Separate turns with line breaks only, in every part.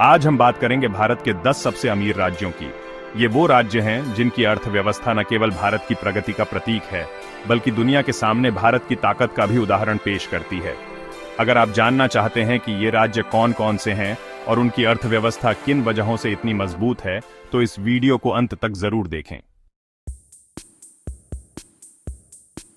आज हम बात करेंगे भारत के 10 सबसे अमीर राज्यों की। ये वो राज्य हैं जिनकी अर्थव्यवस्था न केवल भारत की प्रगति का प्रतीक है, बल्कि दुनिया के सामने भारत की ताकत का भी उदाहरण पेश करती है। अगर आप जानना चाहते हैं कि ये राज्य कौन कौन से हैं और उनकी अर्थव्यवस्था किन वजहों से इतनी मजबूत है, तो इस वीडियो को अंत तक जरूर देखें।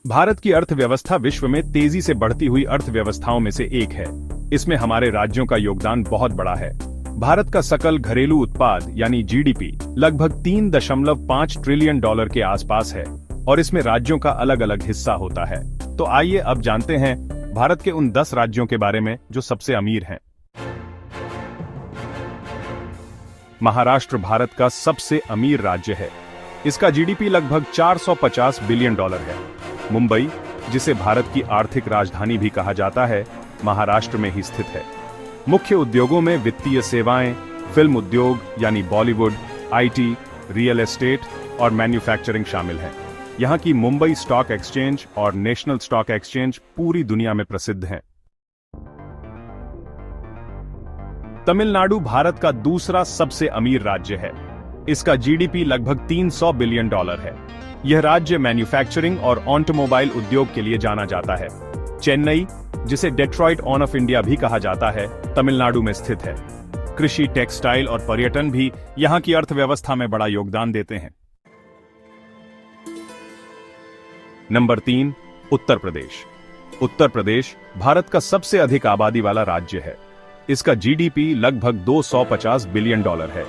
भारत की अर्थव्यवस्था विश्व में तेजी से बढ़ती हुई अर्थव्यवस्थाओं में से एक है। इसमें हमारे राज्यों का योगदान बहुत बड़ा है। भारत का सकल घरेलू उत्पाद यानी जीडीपी लगभग 3.5 ट्रिलियन डॉलर के आसपास है और इसमें राज्यों का अलग अलग हिस्सा होता है। तो आइए अब जानते हैं भारत के उन 10 राज्यों के बारे में जो सबसे अमीर हैं। महाराष्ट्र भारत का सबसे अमीर राज्य है। इसका जीडीपी लगभग 450 बिलियन डॉलर है। मुंबई, जिसे भारत की आर्थिक राजधानी भी कहा जाता है, महाराष्ट्र में ही स्थित है। मुख्य उद्योगों में वित्तीय सेवाएं, फिल्म उद्योग यानी बॉलीवुड, आईटी, रियल एस्टेट और मैन्युफैक्चरिंग शामिल हैं। यहां की मुंबई स्टॉक एक्सचेंज और नेशनल स्टॉक एक्सचेंज पूरी दुनिया में प्रसिद्ध हैं। तमिलनाडु भारत का दूसरा सबसे अमीर राज्य है। इसका जीडीपी लगभग 300 बिलियन डॉलर है। यह राज्य मैन्युफैक्चरिंग और ऑटोमोबाइल उद्योग के लिए जाना जाता है। चेन्नई, जिसे डेट्रॉइट ऑन ऑफ इंडिया भी कहा जाता है, तमिलनाडु में स्थित है। कृषि, टेक्सटाइल और पर्यटन भी यहां की अर्थव्यवस्था में बड़ा योगदान देते हैं। नंबर 3, उत्तर प्रदेश। उत्तर प्रदेश भारत का सबसे अधिक आबादी वाला राज्य है। इसका जीडीपी लगभग 250 बिलियन डॉलर है।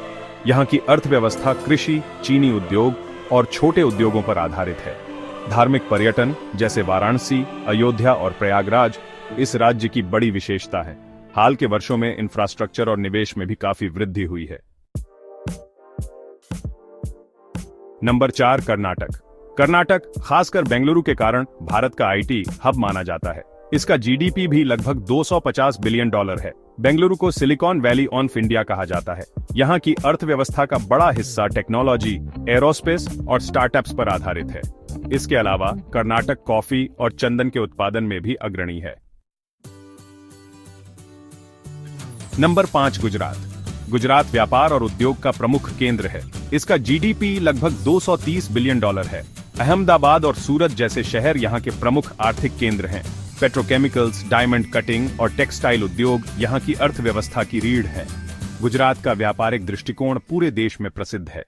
यहां की अर्थव्यवस्था कृषि, चीनी उद्योग और छोटे उद्योगों पर आधारित है। धार्मिक पर्यटन जैसे वाराणसी, अयोध्या और प्रयागराज इस राज्य की बड़ी विशेषता है। हाल के वर्षों में इंफ्रास्ट्रक्चर और निवेश में भी काफी वृद्धि हुई है। नंबर 4, कर्नाटक। कर्नाटक खासकर बेंगलुरु के कारण भारत का आईटी हब माना जाता है। इसका जीडीपी भी लगभग 250 बिलियन डॉलर है। बेंगलुरु को सिलिकॉन वैली ऑफ इंडिया कहा जाता है। यहाँ की अर्थव्यवस्था का बड़ा हिस्सा टेक्नोलॉजी, एरोस्पेस और स्टार्टअप्स पर आधारित है। इसके अलावा कर्नाटक कॉफी और चंदन के उत्पादन में भी अग्रणी है। नंबर 5, गुजरात। गुजरात व्यापार और उद्योग का प्रमुख केंद्र है। इसका जीडीपी लगभग 230 बिलियन डॉलर है। अहमदाबाद और सूरत जैसे शहर यहाँ के प्रमुख आर्थिक केंद्र हैं। पेट्रोकेमिकल्स, डायमंड कटिंग और टेक्सटाइल उद्योग यहाँ की अर्थव्यवस्था की रीढ़ है। गुजरात का व्यापारिक दृष्टिकोण पूरे देश में प्रसिद्ध है।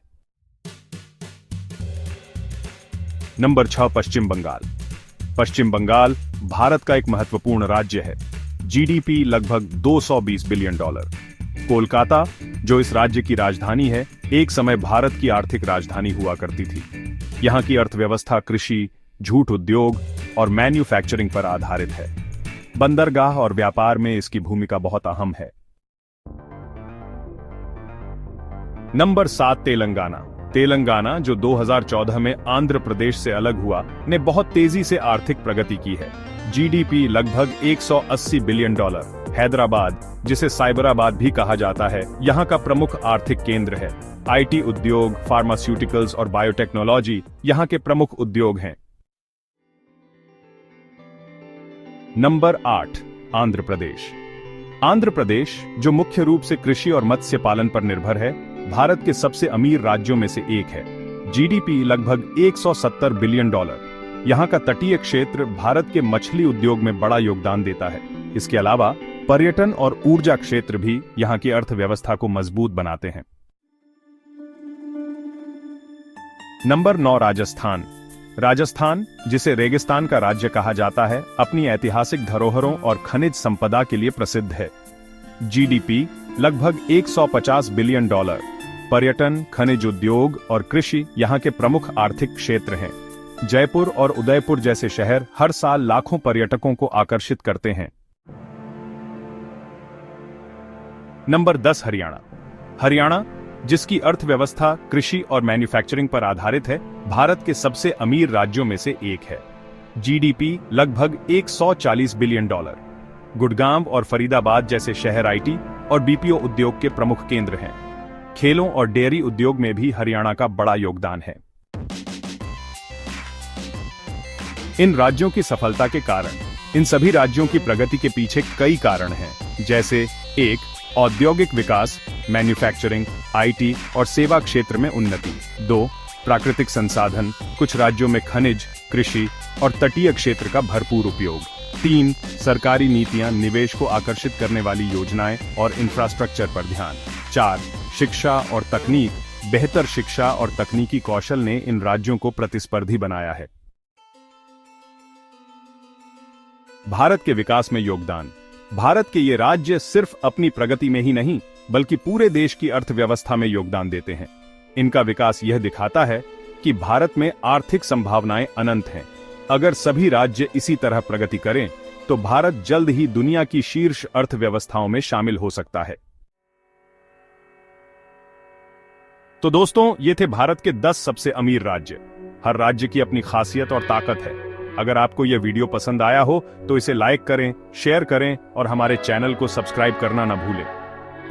नंबर 6, पश्चिम बंगाल। पश्चिम बंगाल भारत का एक महत्वपूर्ण राज्य है। जीडीपी लगभग 220 बिलियन डॉलर। कोलकाता, जो इस राज्य की राजधानी है, एक समय भारत की आर्थिक राजधानी हुआ करती थी। यहाँ की अर्थव्यवस्था कृषि, जूट उद्योग और मैन्युफैक्चरिंग पर आधारित है। बंदरगाह और व्यापार में इसकी भूमिका बहुत अहम है। नंबर 7, तेलंगाना। तेलंगाना, जो 2014 में आंध्र प्रदेश से अलग हुआ, ने बहुत तेजी से आर्थिक प्रगति की है। जीडीपी लगभग 180 बिलियन डॉलर। हैदराबाद, जिसे साइबराबाद भी कहा जाता है, यहाँ का प्रमुख आर्थिक केंद्र है। आईटी उद्योग, फार्मास्यूटिकल्स और बायोटेक्नोलॉजी यहाँ के प्रमुख उद्योग हैं। नंबर 8, आंध्र प्रदेश। आंध्र प्रदेश, जो मुख्य रूप से कृषि और मत्स्य पालन पर निर्भर है, भारत के सबसे अमीर राज्यों में से एक है। जीडीपी लगभग 170 बिलियन डॉलर। यहाँ का तटीय क्षेत्र भारत के मछली उद्योग में बड़ा योगदान देता है। इसके अलावा पर्यटन और ऊर्जा क्षेत्र भी यहाँ की अर्थव्यवस्था को मजबूत बनाते हैं। नंबर 9, राजस्थान। राजस्थान, जिसे रेगिस्तान का राज्य कहा जाता है, अपनी ऐतिहासिक धरोहरों और खनिज संपदा के लिए प्रसिद्ध है। जीडीपी लगभग 150 बिलियन डॉलर। पर्यटन, खनिज उद्योग और कृषि यहाँ के प्रमुख आर्थिक क्षेत्र हैं। जयपुर और उदयपुर जैसे शहर हर साल लाखों पर्यटकों को आकर्षित करते हैं। नंबर 10, हरियाणा। हरियाणा, जिसकी अर्थव्यवस्था कृषि और मैन्युफैक्चरिंग पर आधारित है, भारत के सबसे अमीर राज्यों में से एक है। जीडीपी लगभग 140 बिलियन डॉलर। गुड़गांव और फरीदाबाद जैसे शहर आईटी और बीपीओ उद्योग के प्रमुख केंद्र हैं। खेलों और डेयरी उद्योग में भी हरियाणा का बड़ा योगदान है। इन राज्यों की सफलता के कारण इन सभी राज्यों की प्रगति के पीछे कई कारण हैं, जैसे 1, औद्योगिक विकास, मैन्युफैक्चरिंग, आईटी और सेवा क्षेत्र में उन्नति। 2. प्राकृतिक संसाधन, कुछ राज्यों में खनिज, कृषि और तटीय क्षेत्र का भरपूर उपयोग। 3. सरकारी नीतियां, निवेश को आकर्षित करने वाली योजनाएं और इंफ्रास्ट्रक्चर पर ध्यान। 4. शिक्षा और तकनीक, बेहतर शिक्षा और तकनीकी कौशल ने इन राज्यों को प्रतिस्पर्धी बनाया है। भारत के विकास में योगदान। भारत के ये राज्य सिर्फ अपनी प्रगति में ही नहीं, बल्कि पूरे देश की अर्थव्यवस्था में योगदान देते हैं। इनका विकास यह दिखाता है कि भारत में आर्थिक संभावनाएं अनंत हैं। अगर सभी राज्य इसी तरह प्रगति करें, तो भारत जल्द ही दुनिया की शीर्ष अर्थव्यवस्थाओं में शामिल हो सकता है। तो दोस्तों, ये थे भारत के 10 सबसे अमीर राज्य। हर राज्य की अपनी खासियत और ताकत है। अगर आपको यह वीडियो पसंद आया हो तो इसे लाइक करें, शेयर करें और हमारे चैनल को सब्सक्राइब करना न भूलें।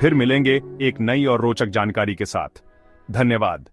फिर मिलेंगे एक नई और रोचक जानकारी के साथ। धन्यवाद।